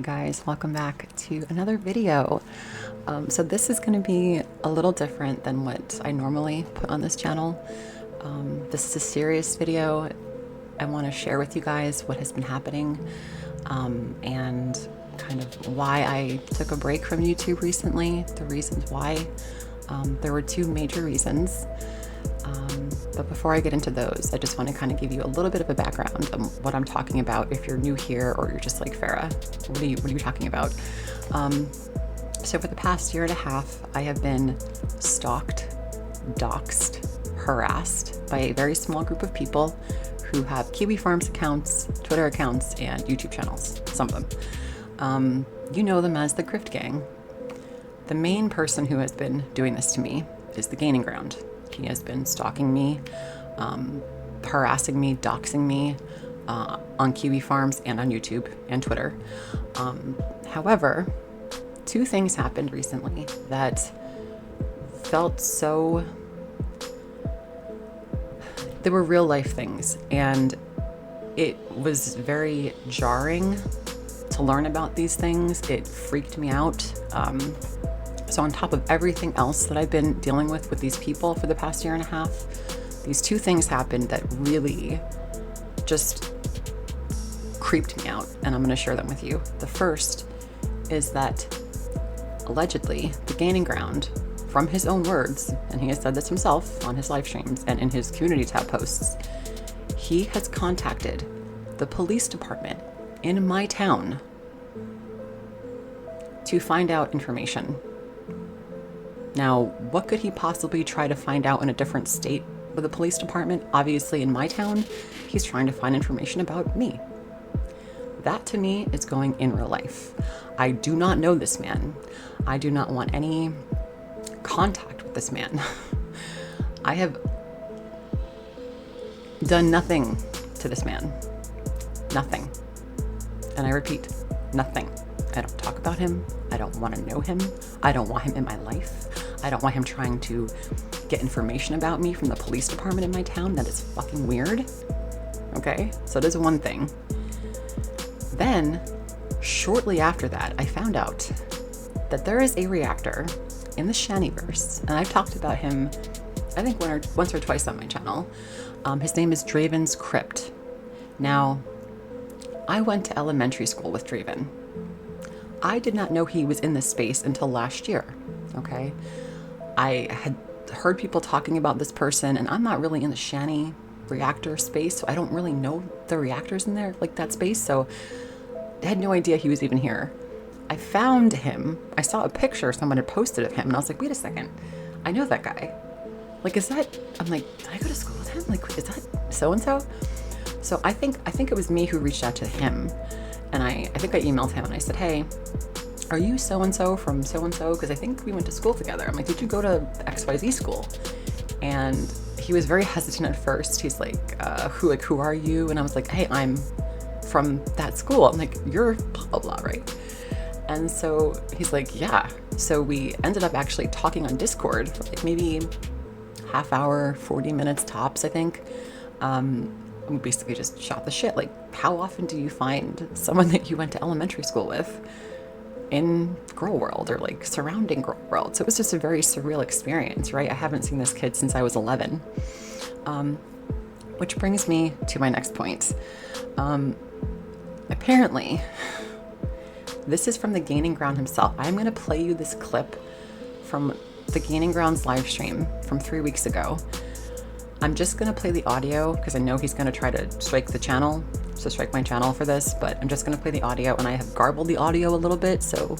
guys, welcome back to another video. So this is going to be a little different than what I normally put on this channel. This is a serious video. I want to share with you guys what has been happening and kind of why I took a break from YouTube recently, the reasons why. There were two major reasons. But before I get into those, I just want to kind of give you a little bit of a background on what I'm talking about if you're new here or you're just like, Farrah, what are you talking about? So for the past year and a half, I have been stalked, doxxed, harassed by a very small group of people who have Kiwi Farms accounts, Twitter accounts, and YouTube channels, some of them. You know them as the Crypt gang. The main person who has been doing this to me is the Gaining Ground. He has been stalking me, harassing me, doxing me on Kiwi Farms and on YouTube and Twitter. However, two things happened recently that felt so... They were real life things, and it was very jarring to learn about these things. It freaked me out. So on top of everything else that I've been dealing with these people for the past year and a half, these two things happened that really just creeped me out, and I'm going to share them with you. The first is that allegedly the Gaining Ground, from his own words, and he has said this himself on his live streams and in his community tab posts, he has contacted the police department in my town to find out information. Now, what could he possibly try to find out in a different state with the police department? Obviously, in my town, he's trying to find information about me. That, to me, is going in real life. I do not know this man. I do not want any contact with this man. I have done nothing to this man. Nothing. And I repeat, nothing. I don't talk about him. I don't want to know him. I don't want him in my life. I don't want him trying to get information about me from the police department in my town. That is fucking weird. Okay, so that is one thing. Then, shortly after that, I found out that there is a reactor in the Shaniverse, and I've talked about him, I think once or twice on my channel. His name is dravenscrypt. Now, I went to elementary school with Draven. I did not know he was in this space until last year, okay? I had heard people talking about this person, and I'm not really in the Shani reactor space, so I don't really know the reactors in there, like that space, so I had no idea he was even here. I found him. I saw a picture someone had posted of him, and I was like, wait a second, I know that guy. Like, is that, I'm like, did I go to school with him? Like, is that so-and-so? So I think it was me who reached out to him, and I think I emailed him and I said, hey, are you so-and-so from so-and-so? Because I think we went to school together. I'm like, did you go to XYZ school? And he was very hesitant at first. He's like, who are you? And I was like, hey, I'm from that school. I'm like, you're blah, blah, blah, right? And so he's like, yeah. So we ended up actually talking on Discord for like maybe half hour, 40 minutes tops, I think. We basically just shot the shit. Like, how often do you find someone that you went to elementary school with in Gorlworld or like surrounding Gorlworld? So it was just a very surreal experience, right? I haven't seen this kid since I was 11. Which brings me to my next point. Apparently, this is from the Gaining Ground himself. I'm going to play you this clip from the Gaining Ground's live stream from 3 weeks ago. I'm just going to play the audio because I know he's going to try to strike my channel for this, but I'm just going to play the audio, and I have garbled the audio a little bit, so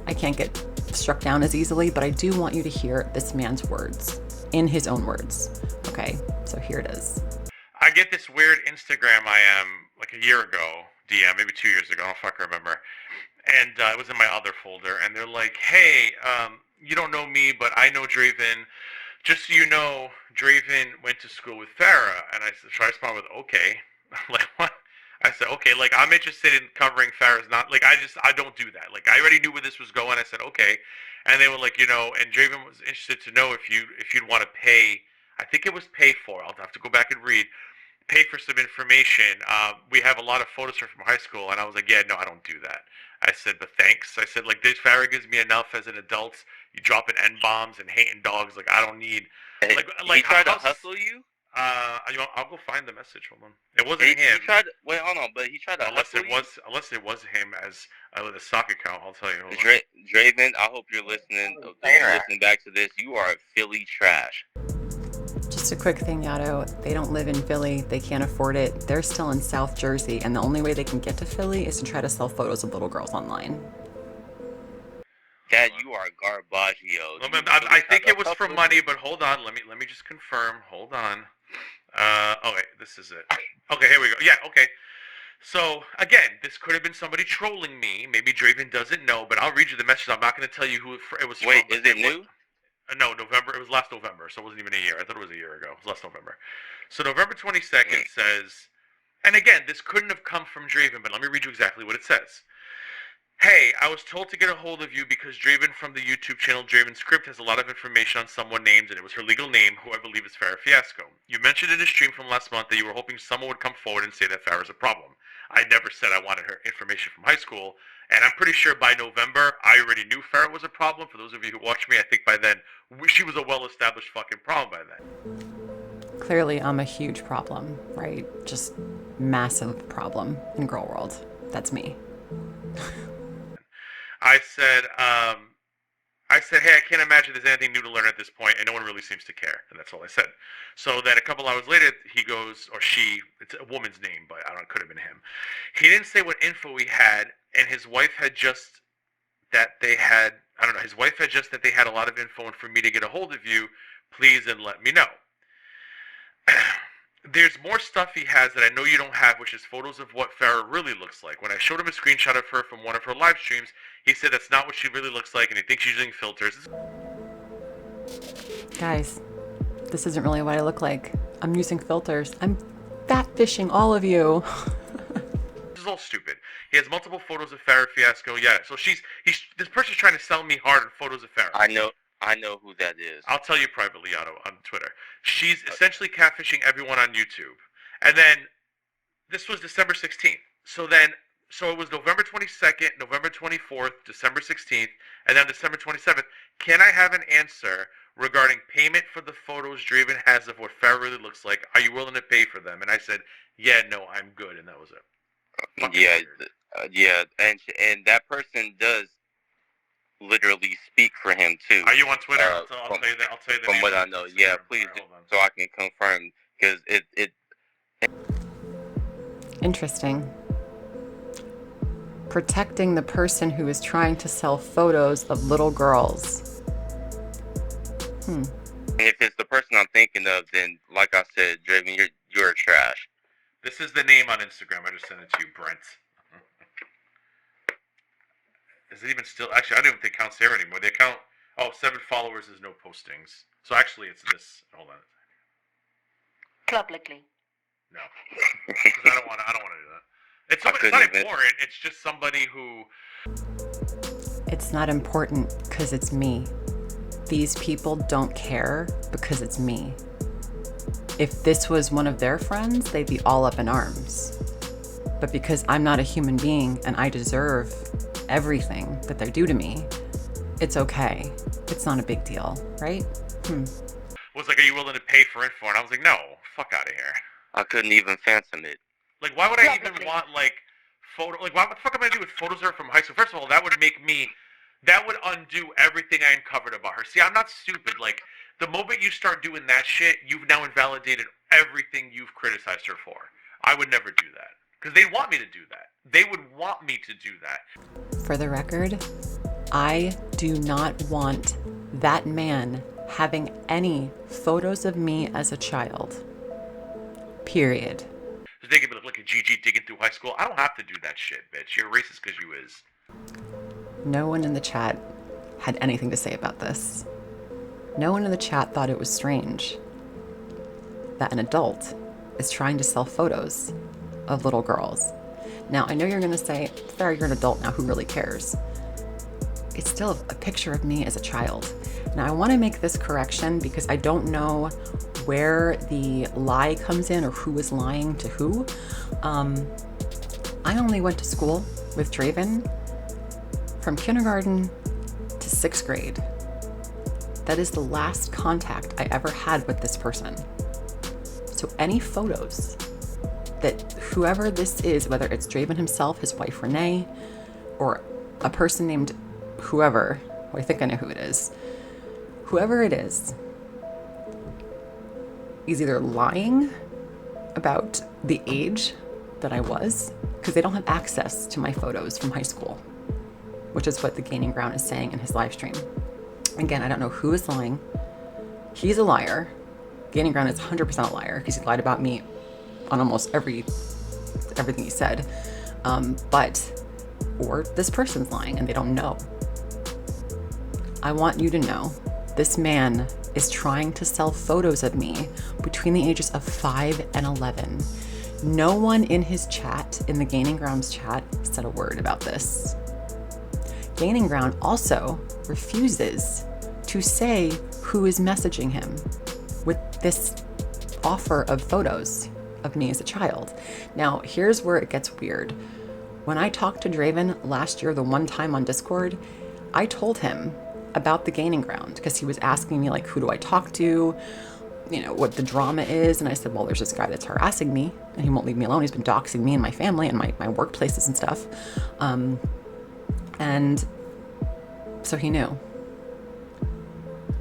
I can't get struck down as easily, but I do want you to hear this man's words in his own words. Okay, so here it is. I get this weird Instagram like a year ago, DM, maybe 2 years ago, I don't fucking remember. And it was in my other folder, and they're like, hey, you don't know me, but I know Draven. Just so you know, Draven went to school with Farrah. And so I respond with, okay. Like, what? I said, okay, like, I'm interested in covering Farrah's not, like, I don't do that. Like, I already knew where this was going. I said, okay. And they were like, and Draven was interested to know if you'd want to pay, I think it was pay for, I'll have to go back and read, pay for some information. We have a lot of photos from high school. And I was like, yeah, no, I don't do that. I said, but thanks. I said, like, this Farrah gives me enough as an adult. You dropping N-bombs and hating dogs. Like, I don't need, He tried to hustle you? I'll go find the message. Hold on. It wasn't him. He tried. Wait, hold on. But he tried to hustle you. Unless it was him as with a stock account. I'll tell you. Draven, I hope you're listening. Listening back to this, you are Philly trash. Just a quick thing, Yato. They don't live in Philly. They can't afford it. They're still in South Jersey, and the only way they can get to Philly is to try to sell photos of little girls online. Dad, you are garbaggio. I think it was for money, but hold on. Let me just confirm. Hold on. Okay, this is it. Okay, here we go. Yeah, okay. So, again, this could have been somebody trolling me. Maybe Draven doesn't know, but I'll read you the message. I'm not going to tell you who it was from. Wait, is it new? No, November. It was last November, so it wasn't even a year. I thought it was a year ago. It was last November. So November 22nd says, and again, this couldn't have come from Draven, but let me read you exactly what it says. Hey, I was told to get a hold of you because Draven from the YouTube channel Dravenscrypt has a lot of information on someone named, and it was her legal name, who I believe is Farrah Fiasco. You mentioned in a stream from last month that you were hoping someone would come forward and say that Farrah's a problem. I never said I wanted her information from high school, and I'm pretty sure by November, I already knew Farrah was a problem. For those of you who watch me, I think by then, she was a well-established fucking problem by then. Clearly, I'm a huge problem, right? Just massive problem in Gorlworld. That's me. I said, hey, I can't imagine there's anything new to learn at this point, and no one really seems to care. And that's all I said. So then a couple hours later, he goes, or she, it's a woman's name, but I don't know, it could have been him. He didn't say what info he had, and his wife had just that they had, I don't know, his wife had just that they had a lot of info, and for me to get a hold of you, please and let me know. There's more stuff he has that I know you don't have, which is photos of what Farrah really looks like. When I showed him a screenshot of her from one of her live streams, he said that's not what she really looks like, and he thinks she's using filters. Guys, this isn't really what I look like. I'm using filters. I'm fat-fishing all of you. This is all stupid. He has multiple photos of Farrah Fiasco. Yeah, so this person's trying to sell me hard on photos of Farrah. I know who that is. I'll tell you privately, Otto, on Twitter. She's essentially catfishing everyone on YouTube. And then, this was December 16th. So it was November 22nd, November 24th, December 16th, and then December 27th. Can I have an answer regarding payment for the photos Draven has of what Farrah really looks like? Are you willing to pay for them? And I said, yeah, no, I'm good, and that was it. Yeah, and that person does literally speak for him too. Are you on Twitter? I'll tell you that. I'll tell you from what I know. Yeah, please, so I can confirm, because it. Interesting. Protecting the person who is trying to sell photos of little girls. If it's the person I'm thinking of, then like I said, Draven, you're trash. This is the name on Instagram. I just sent it to you, Brent. Is it even still? Actually, I don't even think it counts there anymore. The account, 7 followers is no postings. So actually, it's this. Hold on. Publicly. No, I don't want to do that. It's not important. It's just somebody who. It's not important because it's me. These people don't care because it's me. If this was one of their friends, they'd be all up in arms. But because I'm not a human being and I deserve everything that they do to me, it's okay. It's not a big deal, right? Was like, are you willing to pay for info? And I was like, no, fuck out of here. I couldn't even fathom it. Like, why would I even want, like, photo? Like, what the fuck am I going to do with photos of her from high school? First of all, that would undo everything I uncovered about her. See, I'm not stupid. Like, the moment you start doing that shit, you've now invalidated everything you've criticized her for. I would never do that. Because they want me to do that. They would want me to do that. For the record, I do not want that man having any photos of me as a child. Period. They could look like a GG digging through high school. I don't have to do that shit, bitch. You're racist because you is. No one in the chat had anything to say about this. No one in the chat thought it was strange that an adult is trying to sell photos of little girls. Now, I know you're going to say, Farrah, you're an adult now, who really cares? It's still a picture of me as a child. Now, I want to make this correction because I don't know where the lie comes in or who is lying to who. I only went to school with Draven from kindergarten to 6th grade. That is the last contact I ever had with this person. So any photos that whoever this is, whether it's Draven himself, his wife Renee, or a person named whoever, I think I know who it is, whoever it is either lying about the age that I was, because they don't have access to my photos from high school, which is what the Gaining Ground is saying in his live stream. Again, I don't know who is lying. He's a liar. Gaining Ground is 100% a liar because he lied about me on almost everything he said. Or this person's lying and they don't know. I want you to know this man is trying to sell photos of me between the ages of 5 and 11. No one in his chat, in the Gaining Ground's chat, said a word about this. Gaining Ground also refuses to say who is messaging him with this offer of photos of me as a child. Now, here's where it gets weird. When I talked to Draven last year, the one time on Discord, I told him about the Gaining Ground because he was asking me, like, who do I talk to? You know, what the drama is. And I said, well, there's this guy that's harassing me and he won't leave me alone. He's been doxing me and my family and my workplaces and stuff. And so he knew.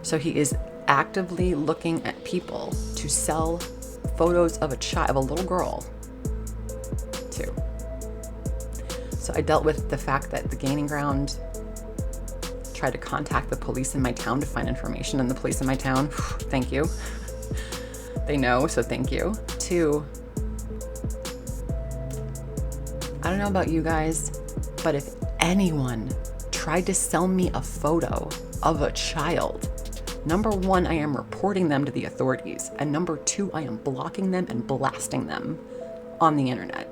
So he is actively looking at people to sell photos of a little girl too. So I dealt with the fact that the Gaining Ground tried to contact the police in my town to find information, and the police in my town, thank you. They know, so thank you. 2, I don't know about you guys, but if anyone tried to sell me a photo of a child, number 1, I am reporting them to the authorities, and number 2, I am blocking them and blasting them on the internet.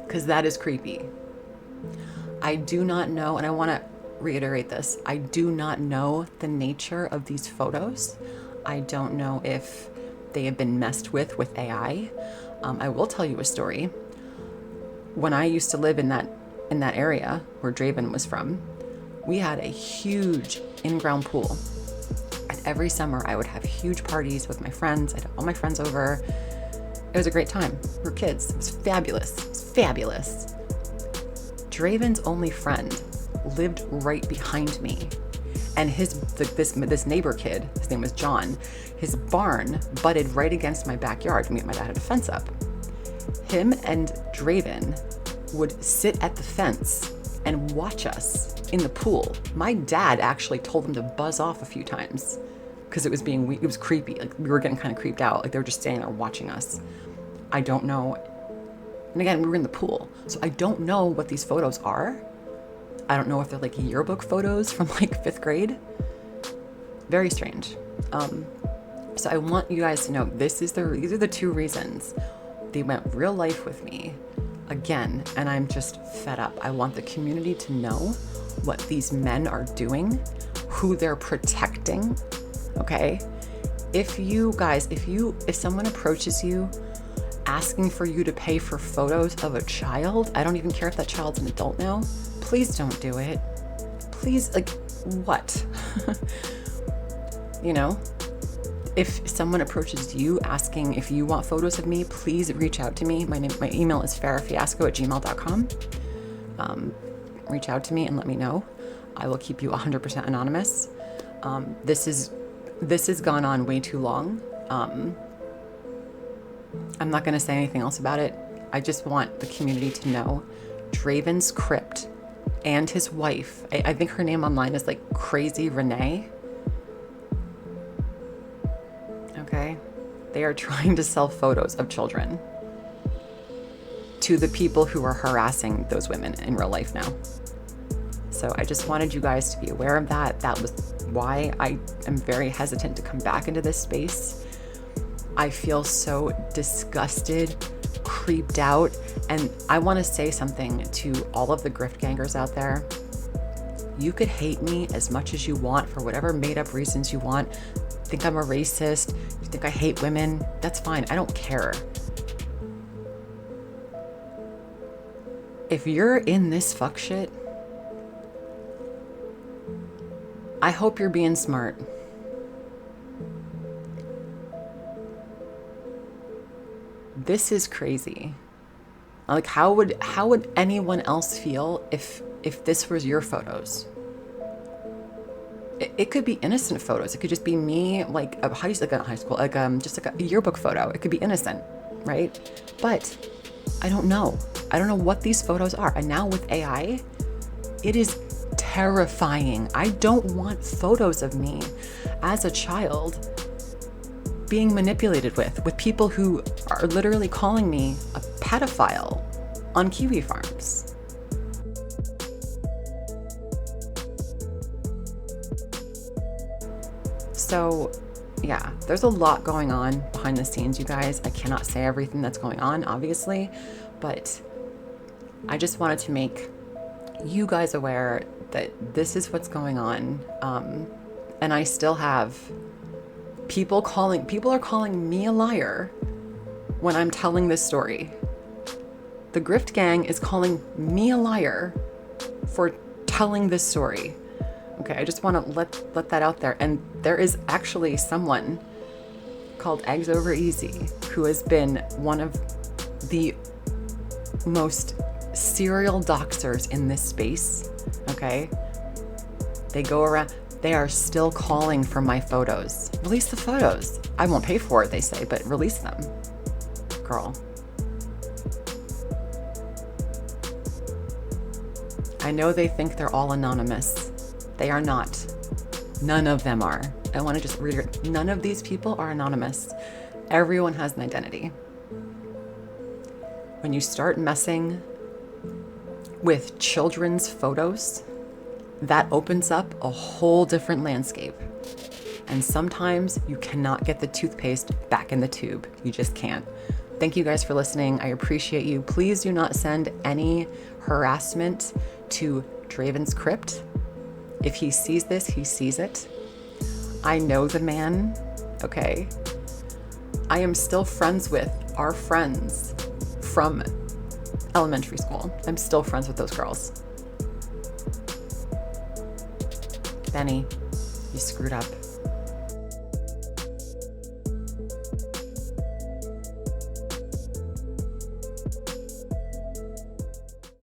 Because that is creepy. I do not know, and I want to reiterate this, I do not know the nature of these photos. I don't know if they have been messed with AI. I will tell you a story. When I used to live in that area where Draven was from, we had a huge in-ground pool. And every summer I would have huge parties with my friends. I'd have all my friends over. It was a great time. We were kids. It was fabulous. It was fabulous. Draven's only friend lived right behind me. And this neighbor kid, his name was John, his barn butted right against my backyard. My dad had a fence up. Him and Draven would sit at the fence and watch us in the pool. My dad actually told them to buzz off a few times because it was creepy. Like, we were getting kind of creeped out. Like, they were just standing there watching us. I don't know. And again, we were in the pool, so I don't know what these photos are. I don't know if they're like yearbook photos from like 5th grade. Very strange. So I want you guys to know these are the 2 reasons they went real life with me again, and I'm just fed up. I want the community to know what these men are doing, who they're protecting. Okay? If someone approaches you asking for you to pay for photos of a child, I don't even care if that child's an adult now, please don't do it. Please, like, what? You know, if someone approaches you asking if you want photos of me, please reach out to me. My email is farrahfiasco@gmail.com. Reach out to me and let me know. I will keep you 100% anonymous. This has gone on way too long. I'm not going to say anything else about it. I just want the community to know dravenscrypt and his wife, I think her name online is like Crazy Renee. Okay? They are trying to sell photos of children to the people who are harassing those women in real life now. So I just wanted you guys to be aware of that. That was why I am very hesitant to come back into this space. I feel so disgusted, creeped out, and I want to say something to all of the grift gangers out there. You could hate me as much as you want for whatever made up reasons you want. think I'm a racist, you think I hate women, that's fine. I don't care. If you're in this fuck shit, I hope you're being smart. This is crazy. Like, how would anyone else feel if this was your photos? It could be innocent photos. It could just be me, like, how do you say, like, in high school, like, just like a yearbook photo. It could be innocent, right? But I don't know. I don't know what these photos are. And now with AI, it is terrifying. I don't want photos of me as a child being manipulated with people who are literally calling me a pedophile on kiwi farms. So yeah, there's a lot going on behind the scenes, you guys. I cannot say everything that's going on, obviously, but I just wanted to make you guys aware that this is what's going on. And I still have people are calling me a liar when I'm telling this story. The Grift Gang is calling me a liar for telling this story. Okay, I just want to let that out there. And there is actually someone called Eggs Over Easy who has been one of the most serial doxers in this space. Okay, they go around. They are still calling for my photos. Release the photos. I won't pay for it, they say, but release them. Girl. I know they think they're all anonymous. They are not. None of them are. I want to just reiterate, none of these people are anonymous. Everyone has an identity. When you start messing with children's photos, that opens up a whole different landscape. And sometimes you cannot get the toothpaste back in the tube. You just can't. Thank you guys for listening. I appreciate you. Please do not send any harassment to dravenscrypt. If he sees this, he sees it. I know the man, okay? I am still friends with our friends from elementary school. I'm still friends with those girls. Benny, you screwed up.